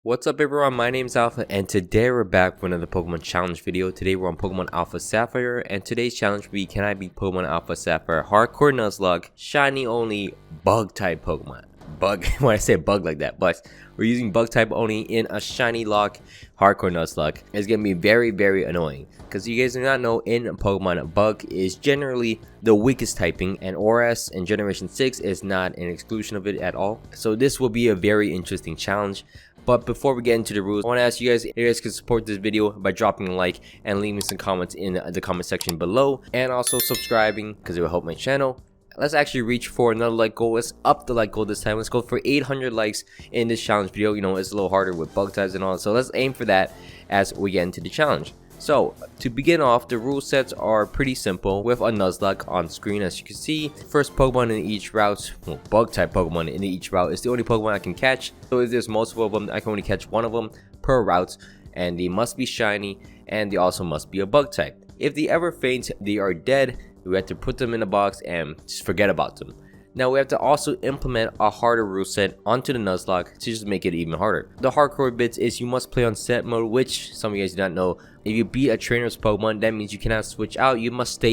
What's up everyone, my name is Alpha and today we're back for another Pokemon challenge video. Today we're on Pokemon Alpha Sapphire and today's challenge will be can I beat Pokemon Alpha Sapphire Hardcore Nuzlocke shiny only bug type Pokemon. Bug, when I say bug like that, but we're using bug type only in a shiny lock Hardcore Nuzlocke. It's gonna be very annoying because you guys do not know in Pokemon bug is generally the weakest typing and ORAS in Generation 6 is not an exclusion of it at all. So this will be a very interesting challenge. But before we get into the rules, I want to ask you guys if you guys can support this video by dropping a like and leaving some comments in the comment section below, and also subscribing because it will help my channel. Let's actually reach for another like goal. Let's up the like goal this time. Let's go for 800 likes in this challenge video. You know, it's a little harder with bug types and all, so let's aim for that as we get into the challenge. So to begin off, the rule sets are pretty simple with a Nuzlocke on screen. As you can see, first Pokemon in each route, well, bug type Pokemon in each route is the only Pokemon I can catch. So if there's multiple of them, I can only catch one of them per route, and they must be shiny and they also must be a bug type. If they ever faint, they are dead. We have to put them in a box and just forget about them. Now we have to also implement a harder rule set onto the Nuzlocke to just make it even harder. The hardcore bits is you must play on set mode, which some of you guys do not know. If you beat a trainer's Pokemon, that means you cannot switch out. You must stay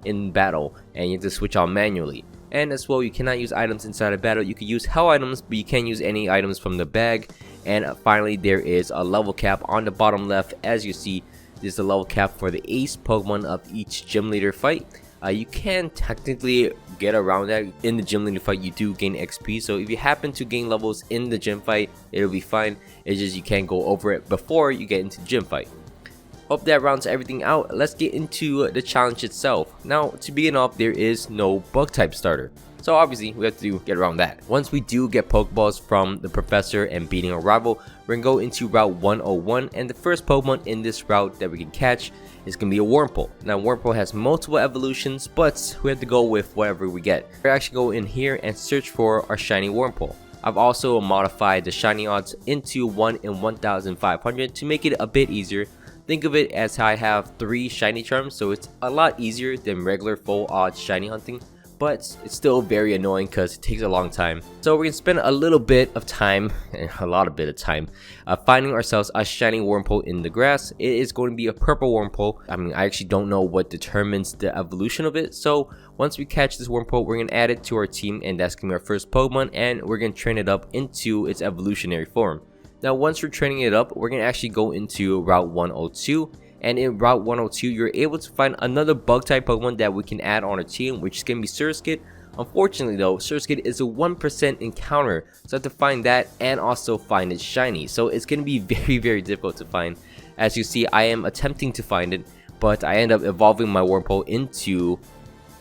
in battle and you have to switch out manually. And as well, you cannot use items inside a battle. You can use hell items, but you can't use any items from the bag. And finally, there is a level cap on the bottom left. As you see, this is the level cap for the ace Pokemon of each gym leader fight. You can technically get around that. In the gym leader fight you do gain XP, so if you happen to gain levels in the gym fight, it'll be fine. It's just you can't go over it before you get into the gym fight. Hope that rounds everything out. Let's get into the challenge itself. Now to begin off, there is no bug type starter, so obviously we have to get around that. Once we do get Pokeballs from the professor and beating a rival, we're gonna go into Route 101, and the first Pokemon in this route that we can catch is gonna be a Wurmple. Now Wurmple has multiple evolutions, but we have to go with whatever we get. We're actually go in here and search for our shiny Wurmple. I've also modified the shiny odds into 1 in 1,500 to make it a bit easier. Think of it as I have 3 shiny charms, so it's a lot easier than regular full odds shiny hunting, but it's still very annoying because it takes a long time. So we're gonna spend a little bit of time, finding ourselves a shiny Wurmple in the grass. It is going to be a purple Wurmple. I mean, I actually don't know what determines the evolution of it. So once we catch this Wurmple, we're gonna add it to our team, and that's gonna be our first Pokemon, and we're gonna train it up into its evolutionary form. Now once we're training it up, we're gonna actually go into Route 102. And in Route 102, you're able to find another bug type Pokemon that we can add on our team, which is going to be Surskit. Unfortunately though, Surskit is a 1% encounter, so I have to find that and also find it shiny. So it's going to be very difficult to find. As you see, I am attempting to find it, but I end up evolving my Wurmple into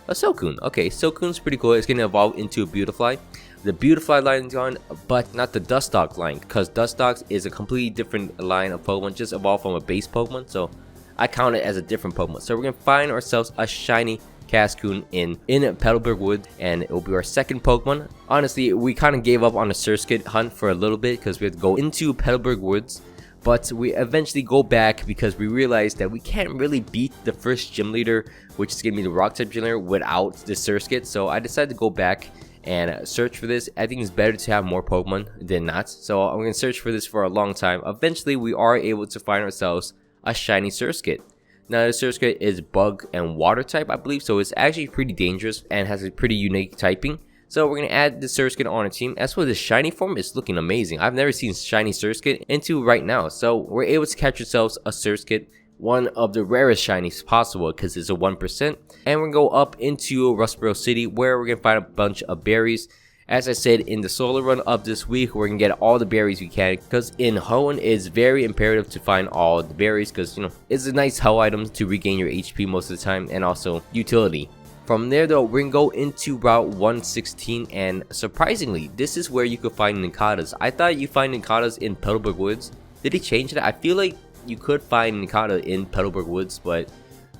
a Silcoon. Okay, Silcoon's pretty cool. It's going to evolve into a Beautifly. The Beautifly line is gone, but not the Dustox line, because Dustox is a completely different line of Pokemon, just evolved from a base Pokemon, so I count it as a different Pokemon. So we're going to find ourselves a shiny Cascoon in Petalburg Woods, and it will be our second Pokemon. Honestly, we kind of gave up on the Surskit hunt for a little bit because we had to go into Petalburg Woods, but we eventually go back because we realized that we can't really beat the first gym leader, which is going to be the rock type gym leader, without the Surskit. So I decided to go back and search for this. I think it's better to have more Pokemon than not, so I'm going to search for this for a long time. Eventually we are able to find ourselves a shiny Surskit. Now the Surskit is bug and water type, I believe, so it's actually pretty dangerous and has a pretty unique typing. So we're going to add the Surskit on our team. As for the shiny form, it's looking amazing. I've never seen shiny Surskit into right now. So we're able to catch ourselves a Surskit, one of the rarest shinies possible because it's a 1%. And we're going to go up into Rustboro City where we're going to find a bunch of berries. As I said, in the solo run of this week, we're going to get all the berries we can, because in Hoenn it's very imperative to find all the berries because, you know, it's a nice hell item to regain your HP most of the time and also utility. From there though, we're going to go into Route 116, and surprisingly, this is where you could find Ninkatas. I thought you find Ninkatas in Petalburg Woods. Did he change that? I feel like you could find Ninkata in Petalburg Woods, but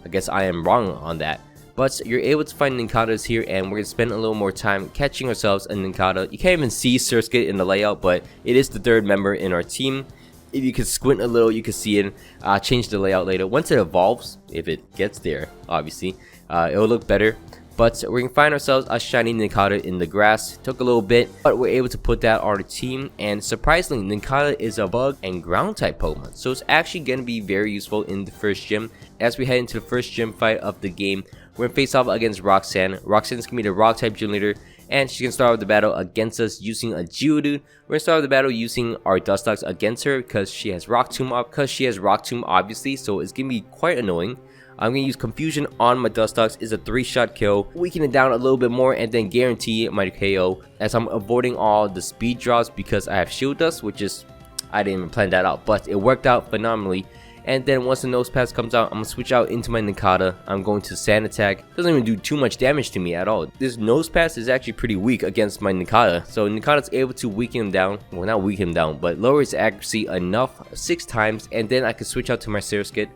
I guess I am wrong on that. But you're able to find Ninkatas here, and we're going to spend a little more time catching ourselves a Ninkata. You can't even see Surskit in the layout, but it is the third member in our team. If you can squint a little, you can see it. Change the layout later. Once it evolves, if it gets there, obviously, it will look better. But we're gonna find ourselves a shiny Nincada in the grass. Took a little bit, but we're able to put that on our team. And surprisingly, Nincada is a bug and ground type Pokemon, so it's actually gonna be very useful in the first gym. As we head into the first gym fight of the game, we're gonna face off against Roxanne. Roxanne's gonna be the rock type gym leader, and she's gonna start off the battle against us using a Geodude. We're gonna start off the battle using our Dustox against her because she has Rock Tomb obviously, so it's gonna be quite annoying. I'm going to use Confusion on my Dustox. It's a 3-shot kill. Weaken it down a little bit more and then guarantee my KO as I'm avoiding all the speed drops because I have Shield Dust, which is, I didn't even plan that out, but it worked out phenomenally. And then once the Nose Pass comes out, I'm going to switch out into my Nincada. I'm going to Sand Attack. Doesn't even do too much damage to me at all. This Nose Pass is actually pretty weak against my Nincada. So Nincada's able to weaken him down. Well, not weaken him down, but lower his accuracy enough 6 times. And then I can switch out to my Surskit.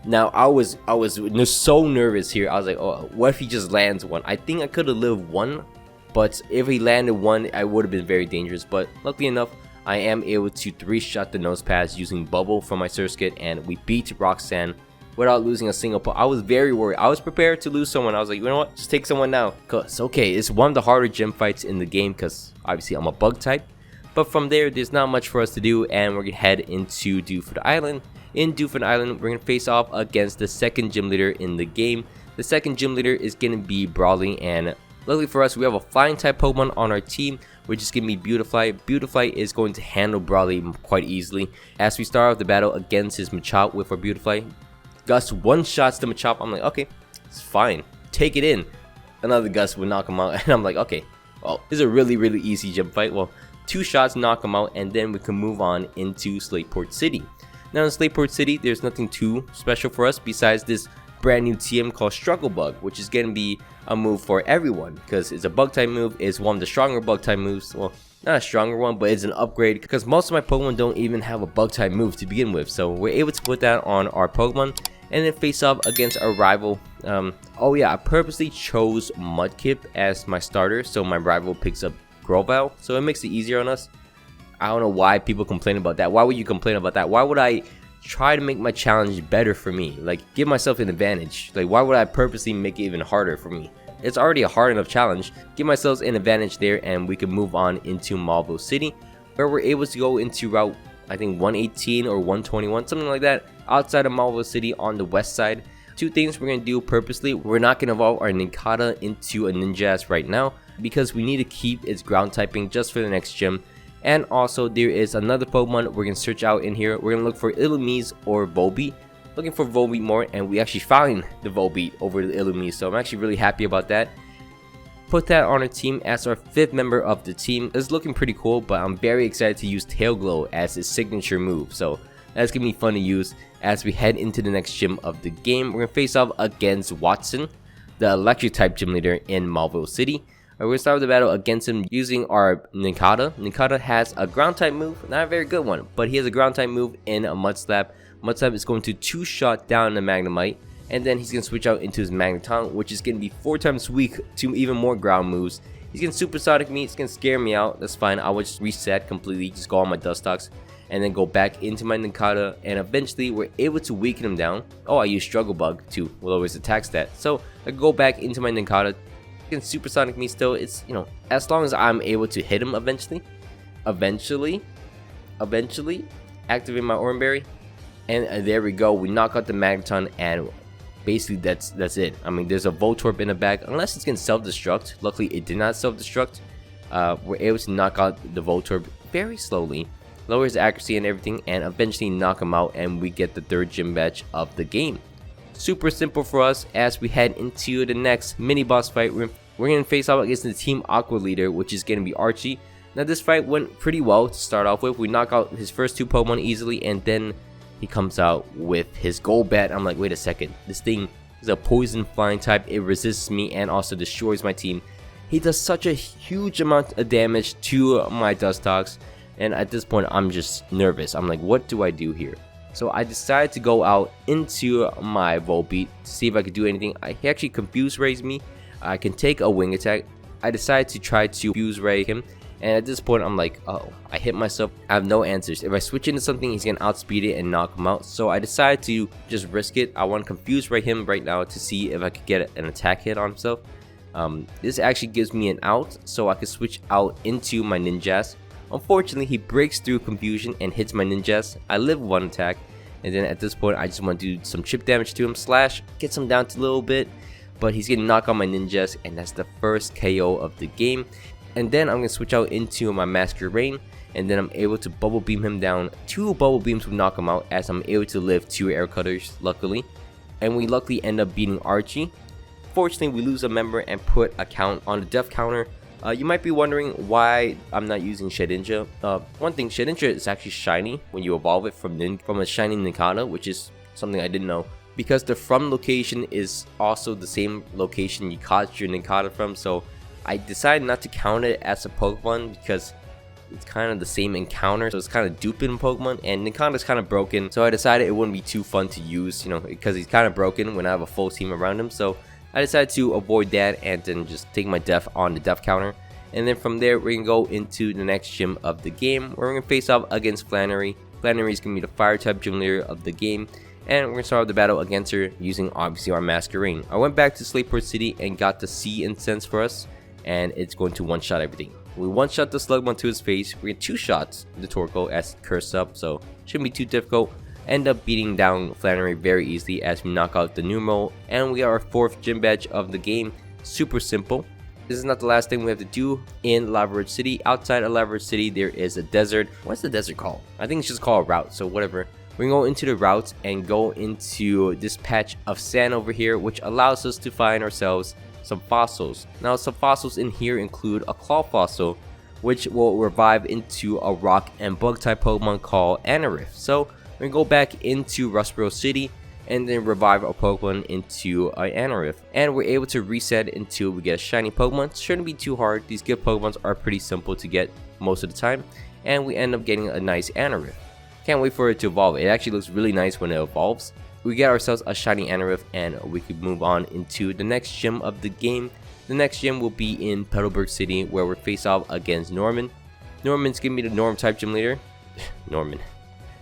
Now I was so nervous here. I was like, oh, what if he just lands one? I think I could have lived one, but if he landed one, I would have been very dangerous. But luckily enough, I am able to 3-shot the Nose Pass using Bubble from my Surskit, and we beat Roxanne without losing a single I was very worried. I was prepared to lose someone. I was like, you know what, just take someone now. Cause okay, it's one of the harder gym fights in the game because obviously I'm a bug type. But from there's not much for us to do, and we're gonna head into Dewford Island. In Dewford Island, we're going to face off against the second gym leader in the game. The second gym leader is going to be Brawly, and luckily for us, we have a flying type Pokemon on our team, which is going to be Beautifly. Beautifly is going to handle Brawly quite easily. As we start off the battle against his Machop with our Beautifly, Gus one-shots the Machop. I'm like, okay, it's fine. Take it in. Another Gus would knock him out, and I'm like, okay, well, this is a really, really easy gym fight. Well, 2 shots knock him out, and then we can move on into Slateport City. Now in Slateport City, there's nothing too special for us besides this brand new TM called Struggle Bug, which is going to be a move for everyone because it's a bug type move. It's one of the stronger bug type moves. Well, not a stronger one, but it's an upgrade because most of my Pokemon don't even have a bug type move to begin with. So we're able to put that on our Pokemon and then face off against our rival. Oh yeah, I purposely chose Mudkip as my starter so my rival picks up Grovyle, so it makes it easier on us. I don't know why people complain about that. Why would you complain about that? Why would I try to make my challenge better for me? Like, give myself an advantage. Like, why would I purposely make it even harder for me? It's already a hard enough challenge. Give myself an advantage there, and we can move on into Marble City, where we're able to go into route, I think, 118 or 121, something like that, outside of Marble City on the west side. 2 things we're going to do purposely. We're not going to evolve our Nincada into a Ninjask right now, because we need to keep its ground typing just for the next gym. And also there is another Pokemon we're going to search out in here. We're going to look for Illumise or Volbeat. Looking for Volbeat more, and we actually found the Volbeat over the Illumise, so I'm actually really happy about that. Put that on our team as our 5th member of the team. It's looking pretty cool, but I'm very excited to use Tail Glow as his signature move, so that's going to be fun to use as we head into the next gym of the game. We're going to face off against Watson, the electric type gym leader in Marble City. We're going to start with the battle against him using our Nincada. Nincada has a ground type move, not a very good one, but he has a ground type move in a Mud Slap. Mud Slap is going to 2-shot down the Magnemite, and then he's going to switch out into his Magneton, which is going to be 4 times weak to even more ground moves. He's going to Supersonic me, it's going to scare me out, that's fine. I will just reset completely, just go on my Dustox, and then go back into my Nincada, and eventually we're able to weaken him down. Oh, I use Struggle Bug to lower his attack stat, so I go back into my Nincada. Can Supersonic me still. It's, you know, as long as I'm able to hit him eventually activate my Oranberry, and there we go. We knock out the Magneton, and basically that's it. I mean, there's a Voltorb in the back, unless it's gonna self-destruct. Luckily it did not self-destruct. We're able to knock out the Voltorb very slowly, lower his accuracy and everything, and eventually knock him out, and we get the 3rd gym badge of the game. Super simple for us as we head into the next mini boss fight. We're going to face off against the Team Aqua leader, which is going to be Archie. Now this fight went pretty well to start off with. We knock out his first 2 Pokemon easily, and then he comes out with his Golbat. I'm like, wait a second, this thing is a poison flying type. It resists me and also destroys my team. He does such a huge amount of damage to my Dustox, and at this point I'm just nervous. I'm like, what do I do here? So I decided to go out into my Volbeat to see if I could do anything. He actually Confuse Rays me. I can take a Wing Attack. I decided to try to Fuse Ray him, and at this point I'm like, oh, I hit myself. I have no answers. If I switch into something, he's gonna outspeed it and knock him out. So I decided to just risk it. I want to Confuse Ray him right now to see if I could get an attack hit on himself. This actually gives me an out, so I can switch out into my Ninjas. Unfortunately, he breaks through confusion and hits my Ninjas. I live one attack, and then at this point I just want to do some chip damage to him, slash, gets him down to a little bit, but he's getting knocked on my Ninjas, and that's the first KO of the game. And then I'm going to switch out into my Masquerain, and then I'm able to bubble beam him down. 2 bubble beams will knock him out, as I'm able to live 2 air cutters, luckily. And we luckily end up beating Archie. Fortunately, we lose a member and put a count on the death counter. You might be wondering why I'm not using Shedinja. One thing, Shedinja is actually shiny when you evolve it from a shiny Nincada, which is something I didn't know. Because the from location is also the same location you caught your Nincada from, so I decided not to count it as a Pokemon because it's kind of the same encounter, so it's kind of duping Pokemon, and Nincada's kind of broken, so I decided it wouldn't be too fun to use, you know, because he's kind of broken when I have a full team around him. So I decided to avoid that and then just take my death on the death counter. And then from there, we're going to go into the next gym of the game, where we're going to face off against Flannery. Flannery is going to be the fire type gym leader of the game, and we're going to start the battle against her using obviously our Masquerain. I went back to Slateport City and got the Sea Incense for us, and it's going to one-shot everything. We one-shot the Slugma to his face. We get 2 shots the Torkoal as cursed up, so shouldn't be too difficult. End up beating down Flannery very easily as we knock out the Numero, and we got our 4th gym badge of the game. Super simple. This is not the last thing we have to do in Lava Ridge City. Outside of Lava Ridge City, there is a desert. What's the desert called? I think it's just called a route, so whatever. We're going to go into the route and go into this patch of sand over here, which allows us to find ourselves some fossils. Now, some fossils in here include a claw fossil, which will revive into a rock and bug type Pokemon called Anorith. So we're going to go back into Rustboro City and then revive our Pokemon into an Anorith, and we're able to reset until we get a shiny Pokemon. Shouldn't be too hard. These gift Pokemons are pretty simple to get most of the time, and we end up getting a nice Anorith. Can't wait for it to evolve. It actually looks really nice when it evolves. We get ourselves a shiny Anorith, and we could move on into the next gym of the game. The next gym will be in Petalburg City, where we're face off against Norman. Norman's gonna be the Norm type gym leader. Norman.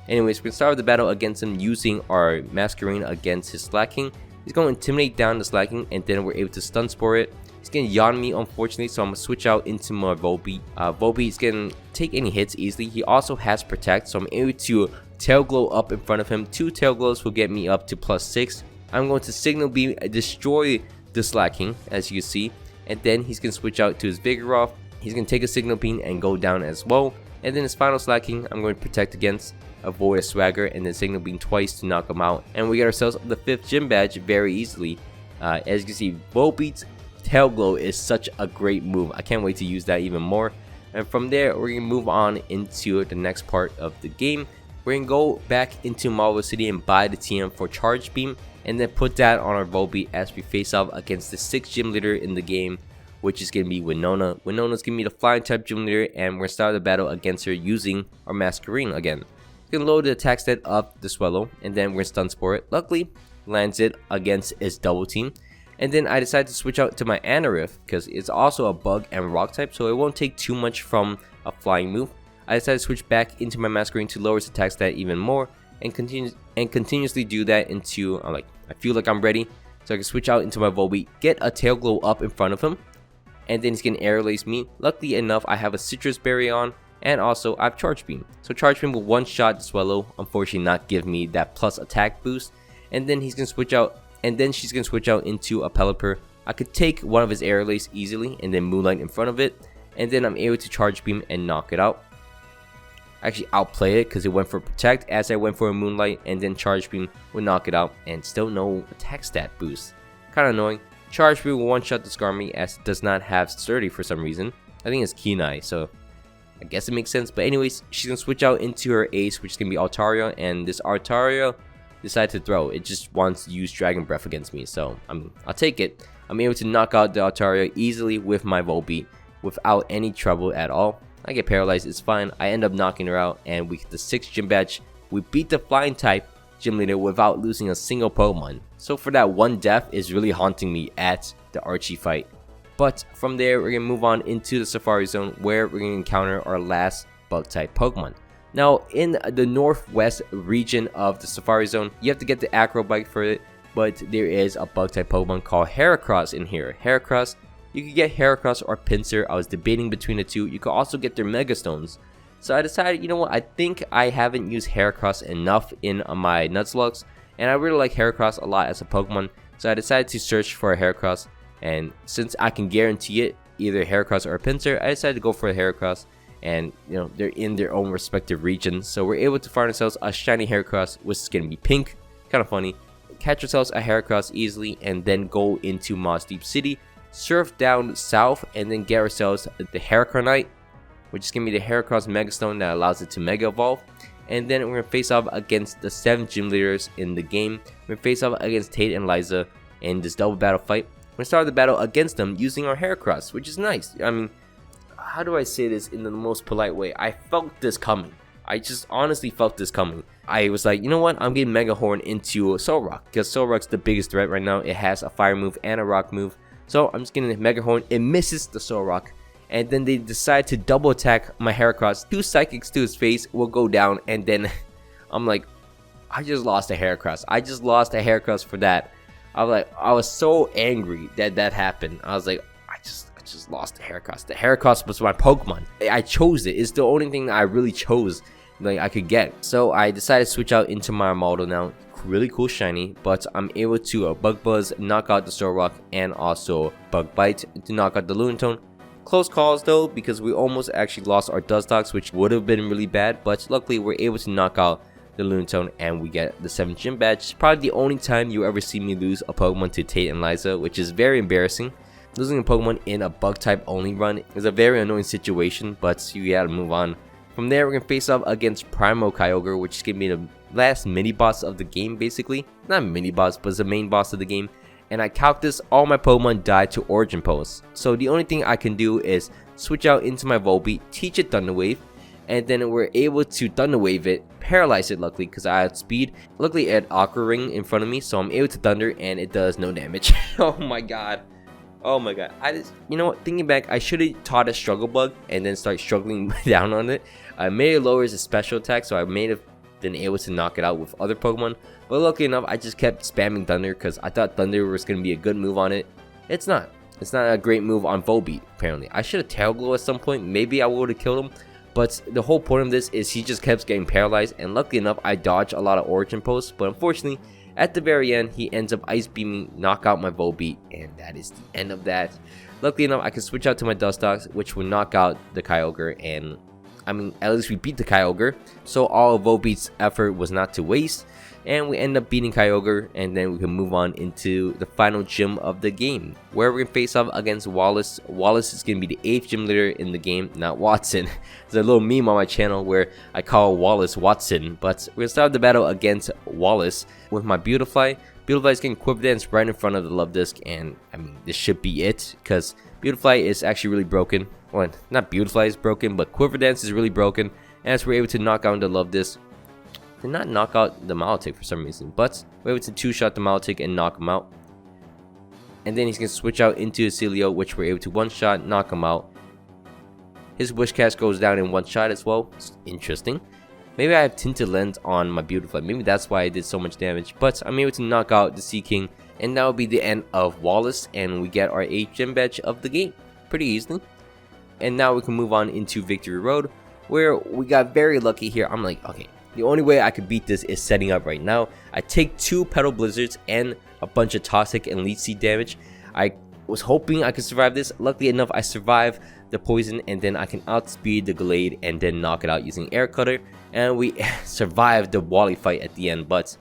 Anyways, we're gonna start with the battle against him using our Masquerain against his Slacking. He's gonna intimidate down the Slacking, and then we're able to stun spore it. He's gonna yawn me, unfortunately, so I'm gonna switch out into my Volbeat. Volbeat's gonna take any hits easily. He also has Protect, so I'm able to Tail Glow up in front of him. 2 Tail Glows will get me up to +6. I'm going to Signal Beam, destroy the Slacking, as you can see, and then he's gonna switch out to his Vigoroth. He's gonna take a Signal Beam and go down as well, and then his final Slacking I'm going to Protect against, avoid a Swagger, and then Signal Beam twice to knock him out, and we get ourselves the 5th gym badge very easily. As you can see, Volbeat's Tail Glow is such a great move. I can't wait to use that even more. And from there, we're gonna move on into the next part of the game. We're gonna go back into Marble City and buy the TM for Charge Beam, and then put that on our Volbeat as we face off against the 6th gym leader in the game, which is gonna be Winona. Winona's gonna be the flying type gym leader, and we're gonna start the battle against her using our Masquerain again. We're gonna load the attack stat of the Swellow, and then we're gonna stun spore it. Luckily, lands it against its double team. And then I decided to switch out to my Anorith because it's also a bug and rock type, so it won't take too much from a flying move. I decided to switch back into my Masquerain to lower its attack stat even more, and continuously do that until I feel like I'm ready, so I can switch out into my Volbeat, get a Tail Glow up in front of him, and then he's gonna Air Lace me. Luckily enough, I have a Citrus Berry on, and also I have Charge Beam. So Charge Beam will one-shot the Swellow, unfortunately not give me that plus attack boost, and then he's gonna switch out. And then she's going to switch out into a Pelipper. I could take one of his Air Lace easily and then Moonlight in front of it. And then I'm able to Charge Beam and knock it out. Actually, outplay it because it went for Protect as I went for a Moonlight. And then Charge Beam would knock it out. And still no attack stat boost. Kind of annoying. Charge Beam will one-shot the Skarmy as it does not have Sturdy for some reason. I think it's Kenai, so I guess it makes sense. But anyways, she's going to switch out into her Ace, which is going to be Altaria. And this Altaria decided to throw. It just wants to use Dragon Breath against me, so I'll take it. I'm able to knock out the Altaria easily with my Volbeat without any trouble at all. I get paralyzed, it's fine. I end up knocking her out, and we get the 6th gym badge. We beat the flying type gym leader without losing a single Pokemon. So for that one death is really haunting me at the Archie fight. But from there, we're gonna move on into the Safari Zone, where we're gonna encounter our last bug type Pokemon. Now, in the northwest region of the Safari Zone, you have to get the Acro Bike for it, but there is a bug type Pokemon called Heracross in here. Heracross You could get Heracross or Pinsir. I was debating between the two. You could also get their Mega Stones. So I decided, you know what, I think I haven't used Heracross enough in my Nuzlocke, and I really like Heracross a lot as a Pokemon. So I decided to search for a Heracross, and since I can guarantee it, either Heracross or Pinsir, I decided to go for a Heracross. And you know, they're in their own respective regions, so we're able to find ourselves a shiny Heracross, which is gonna be pink. Kind of funny. Catch ourselves a Heracross easily, and then go into Moss Deep City, surf down south, and then get ourselves the Heracronite, which is gonna be the Heracross Megastone that allows it to Mega Evolve. And then we're gonna face off against the 7 gym leaders in the game. We're gonna face off against Tate and Liza in this double battle fight. We're gonna start the battle against them using our Heracross, which is nice. I mean, how do I say this in the most polite way? I felt this coming. I just honestly felt this coming. I was like, you know what? I'm getting Mega Horn into Solrock, because Solrock's the biggest threat right now. It has a fire move and a rock move. So I'm just getting a Mega Horn. It misses the Solrock. And then they decide to double attack my Heracross. 2 psychics to his face will go down. And then I'm like, I just lost a Heracross. I just lost a Heracross for that. I was so angry that that happened. I was like, I just lost the Heracross. The Heracross was my Pokemon. I chose it. It's the only thing I really chose, like, I could get. So I decided to switch out into my model now. Really cool shiny, but I'm able to Bug Buzz, knock out the Solrock, and also Bug Bite to knock out the Lunatone. Close calls though, because we almost actually lost our Dustox, which would have been really bad, but luckily we're able to knock out the Lunatone and we get the 7th gym badge. It's probably the only time you ever see me lose a Pokemon to Tate and Liza, which is very embarrassing. Losing a Pokemon in a bug type only run is a very annoying situation, but you gotta move on. From there, we're gonna face off against Primal Kyogre, which is gonna be the last mini boss of the game, basically. Not mini boss, but it's the main boss of the game. And I calc this, all my Pokemon died to Origin Pulse. So the only thing I can do is switch out into my Volbeat, teach it Thunder Wave, and then we're able to Thunder Wave it, paralyze it luckily because I had speed. Luckily it had Aqua Ring in front of me, so I'm able to Thunder and it does no damage. Oh my god. Oh my god. You know what, thinking back, I should have taught it Struggle Bug and then start struggling down on it. I made it lower its special attack, so I may have been able to knock it out with other Pokemon. But luckily enough, I just kept spamming Thunder because I thought Thunder was going to be a good move on it. It's not. It's not a great move on Volbeat, apparently. I should have Tail Glow at some point. Maybe I would have killed him. But the whole point of this is he just kept getting paralyzed. And luckily enough, I dodged a lot of Origin Posts. But unfortunately, at the very end, he ends up Ice Beaming, knock out my Volbeat. And that is the end of that. Luckily enough, I can switch out to my Dustox, which will knock out the Kyogre. And I mean, at least we beat the Kyogre. So all of Volbeat's effort was not to waste. And we end up beating Kyogre, and then we can move on into the final gym of the game, where we're going to face off against Wallace. Wallace is going to be the 8th gym leader in the game, not Watson. There's a little meme on my channel where I call Wallace Watson, but we're going to start the battle against Wallace with my Beautifly. Beautifly is getting Quiver Dance right in front of the Love Disc, and I mean, this should be it, because Beautifly is actually really broken. Well, not Beautifly is broken, but Quiver Dance is really broken, and as we're able to knock out the Love Disc, did not knock out the Milotic for some reason, but we're able to 2-shot the Milotic and knock him out. And then he's going to switch out into a Celio, which we're able to 1-shot, knock him out. His Wish Cast goes down in 1 shot as well. It's interesting. Maybe I have Tinted Lens on my Beautifly. Maybe that's why I did so much damage. But I'm able to knock out the Sea King, and that will be the end of Wallace, and we get our 8th gym badge of the game pretty easily. And now we can move on into Victory Road, where we got very lucky here. I'm like, okay, the only way I could beat this is setting up right now. I take 2 Petal Blizzards and a bunch of Toxic and Leech Seed damage. I was hoping I could survive this. Luckily enough, I survived the poison, and then I can outspeed the Glade and then knock it out using Air Cutter. And we survived the Wally fight at the end, but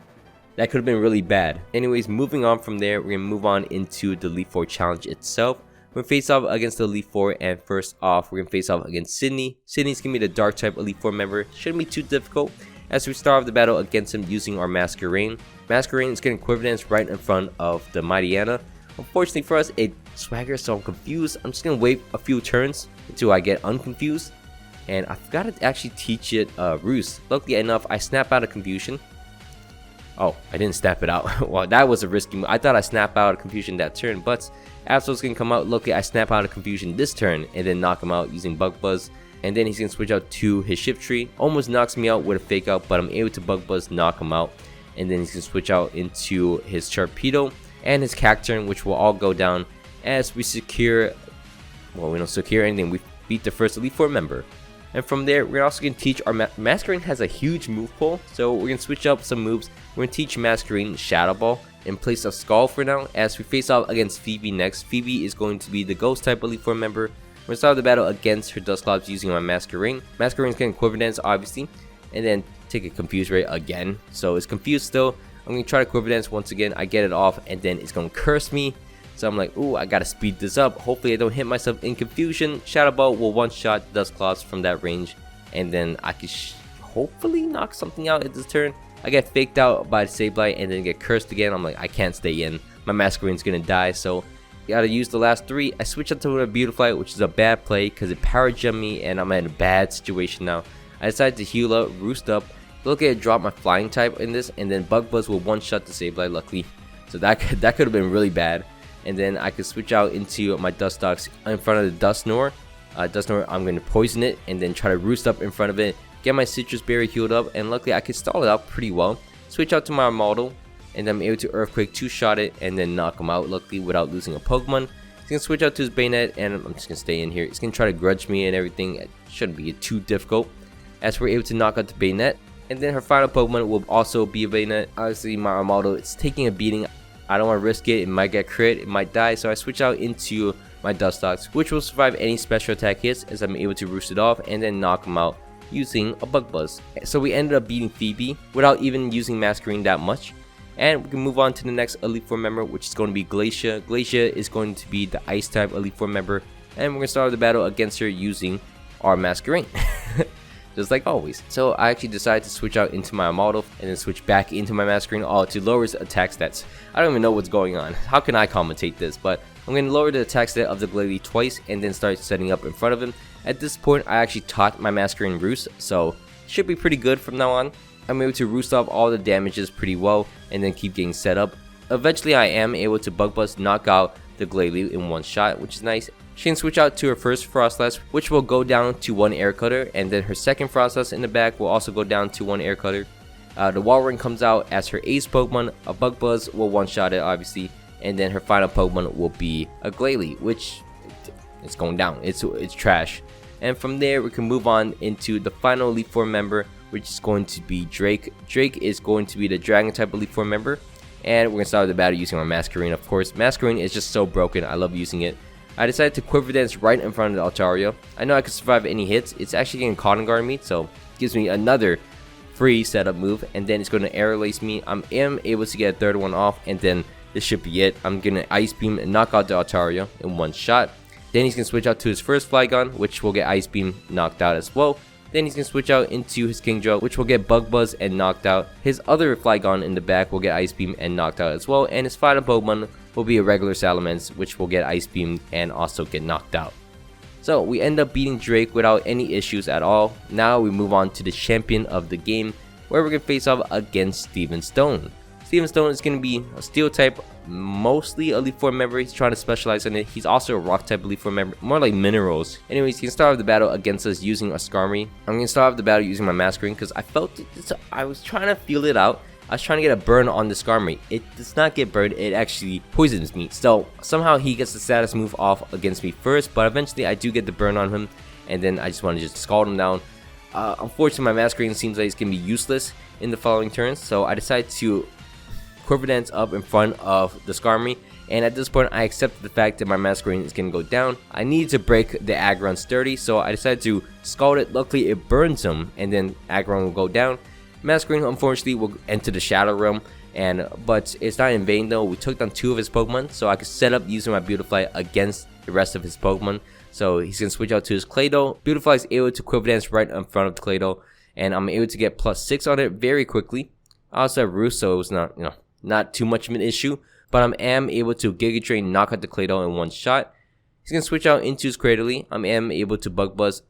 that could have been really bad. Anyways, moving on from there, we're going to move on into the Elite Four challenge itself. We're going to face off against the Elite Four, and first off, we're going to face off against Sydney. Sydney's going to be the Dark type Elite Four member. Shouldn't be too difficult, as we start off the battle against him using our Masquerain. Masquerain is getting Quiver Dance right in front of the Mightyena. Unfortunately for us, it Swagger, so I'm confused. I'm just going to wait a few turns until I get unconfused. And I forgot to actually teach it Roost. Luckily enough, I snap out of Confusion. Oh, I didn't snap it out. Well, that was a risky move. I thought I snap out of Confusion that turn, but Absol's going to come out. Luckily, I snap out of Confusion this turn and then knock him out using Bug Buzz. And then he's going to switch out to his Shift Tree. Almost knocks me out with a Fake Out, but I'm able to Bug Buzz, knock him out. And then he's going to switch out into his Sharpedo and his Cacturn, which will all go down as we secure well, we don't secure anything. We beat the first Elite Four member. And from there, we're also going to teach our Masquerain has a huge move pool, so we're going to switch up some moves. We're going to teach Masquerain Shadow Ball in place of Skull for now, as we face off against Phoebe next. Phoebe is going to be the Ghost type Elite Four member. We're going to start the battle against her Dusclops using my Masquerain. Masquerain's getting Quiver Dance, obviously, and then take a Confuse Ray again. So it's confused still. I'm going to try to Quiver Dance once again. I get it off, and then it's going to curse me. So I'm like, ooh, I gotta speed this up. Hopefully I don't hit myself in confusion. Shadow Ball will one-shot Dusclops from that range, and then I can hopefully knock something out at this turn. I get faked out by the Sableye and then get cursed again. I'm like, I can't stay in. My Masquerain's gonna die, so gotta use the last three. I switch up to a Beautifly, which is a bad play because it power gem me, and I'm in a bad situation now. I decided to heal up, roost up, look at it, drop my flying type in this, and then Bug Buzz will one-shot the Sableye, luckily. So that could have been really bad. And then I could switch out into my Dustox in front of the Dusknoir. Dusknoir, I'm going to poison it and then try to roost up in front of it, get my Citrus Berry healed up, and luckily I could stall it out pretty well. Switch out to my model, and then I'm able to Earthquake, two-shot it, and then knock him out, luckily, without losing a Pokemon. He's going to switch out to his Bayonet, and I'm just going to stay in here. He's going to try to grudge me and everything. It shouldn't be too difficult, as we're able to knock out the Bayonet. And then her final Pokemon will also be a Bayonet. Obviously, my model, it's taking a beating. I don't want to risk it. It might get crit, it might die, so I switch out into my Dustox, which will survive any special attack hits, as I'm able to roost it off and then knock him out using a Bug Buzz. So we ended up beating Phoebe without even using Masquerain that much. And we can move on to the next Elite Four member, which is going to be Glacia. Glacia is going to be the Ice type Elite Four member, and we're going to start the battle against her using our Masquerain. Just like always. So I actually decided to switch out into my model and then switch back into my Masquerain, all to lower his attack stats. I don't even know what's going on. How can I commentate this? But I'm going to lower the attack stat of the Glalie twice and then start setting up in front of him. At this point, I actually taught my Masquerain Roost, so it should be pretty good from now on. I'm able to roost off all the damages pretty well and then keep getting set up. Eventually, I am able to Bug Buzz, knock out the Glalie in one shot, which is nice. She can switch out to her first Frostlass, which will go down to one Air Cutter, and then her second Frostlass in the back will also go down to one Air Cutter. The Walrein comes out as her ace Pokemon. A Bug Buzz will one-shot it, obviously, and then her final Pokemon will be a Glalie, which it's going down. It's trash. And from there, we can move on into the final Elite Four member, which is going to be Drake. Drake is going to be the Dragon type Elite Four member, and we're gonna start the battle using our Masquerain. Of course, Masquerain is just so broken. I love using it. I decided to Quiver Dance right in front of the Altaria. I know I could survive any hits. It's actually getting Cotton Guard me, so it gives me another free setup move, and then it's going to Air Lace me. I am able to get a third one off, and then this should be it. I'm going to Ice Beam and knock out the Altaria in one shot. Then he's going to switch out to his first Flygon, which will get Ice Beam knocked out as well. Then he's going to switch out into his Kingdra, which will get Bug Buzz and knocked out. His other Flygon in the back will get Ice Beam and knocked out as well, and his final Pokemon will be a regular Salamence, which will get Ice Beam and also get knocked out. So we end up beating Drake without any issues at all. Now we move on to the champion of the game, where we're going to face off against Steven Stone. Steven Stone is going to be a Steel type, mostly Elite Four member. He's trying to specialize in it. He's also a Rock type Elite Four member, more like minerals. Anyways, he can start off the battle against us using a Skarmory. I'm going to start off the battle using my Masquerain because I felt I was trying to feel it out. I was trying to get a burn on the Skarmory. It does not get burned, it actually poisons me. So somehow he gets the status move off against me first, but eventually I do get the burn on him, and then I just want to just scald him down. Unfortunately, my Masquerain seems like it's going to be useless in the following turns, so I decided to Quiver Dance up in front of the Skarmory, and at this point I accepted the fact that my Masquerain is going to go down. I needed to break the Aggron sturdy, so I decided to scald it. Luckily it burns him, and then Aggron will go down. Masquerain unfortunately will enter the Shadow Realm, but it's not in vain though. We took down two of his Pokemon, so I could set up using my Beautifly against the rest of his Pokemon. So he's going to switch out to his Claydol. Beautifly is able to Quiver Dance right in front of the Claydol, and I'm able to get +6 on it very quickly. I also have Roost, so it was not too much of an issue, but I am able to Giga Drain, knock out the Claydol in one shot. He's going to switch out into his Cradily. I am able to Bug Buzz,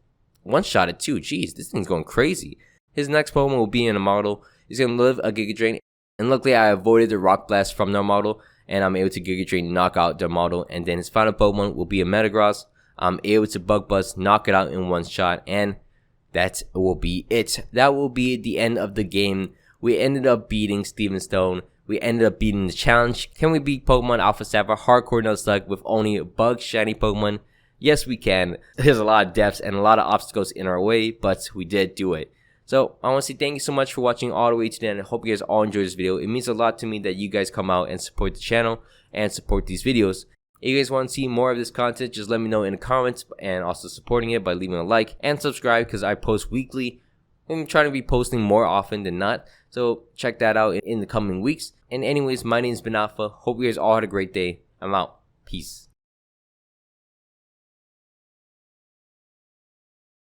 one shot it too. Jeez, this thing's going crazy. His next Pokemon will be in a model. He's going to live a Giga Drain, and luckily I avoided the Rock Blast from their model, and I'm able to Giga Drain, knock out their model, and then his final Pokemon will be a Metagross. I'm able to Bug Buzz, knock it out in one shot, and that will be it. That will be the end of the game. We ended up beating Steven Stone. We ended up beating the challenge. Can we beat Pokemon Alpha Sapphire Hardcore Nuzlocke with only bug shiny Pokemon? Yes, we can. There's a lot of depths and a lot of obstacles in our way, but we did do it. So I want to say thank you so much for watching all the way to the end. I hope you guys all enjoyed this video. It means a lot to me that you guys come out and support the channel and support these videos. If you guys want to see more of this content, just let me know in the comments, and also supporting it by leaving a like and subscribe, because I post weekly. I'm trying to be posting more often than not, so check that out in the coming weeks. And anyways, my name's been Alpha. Hope you guys all had a great day. I'm out. Peace.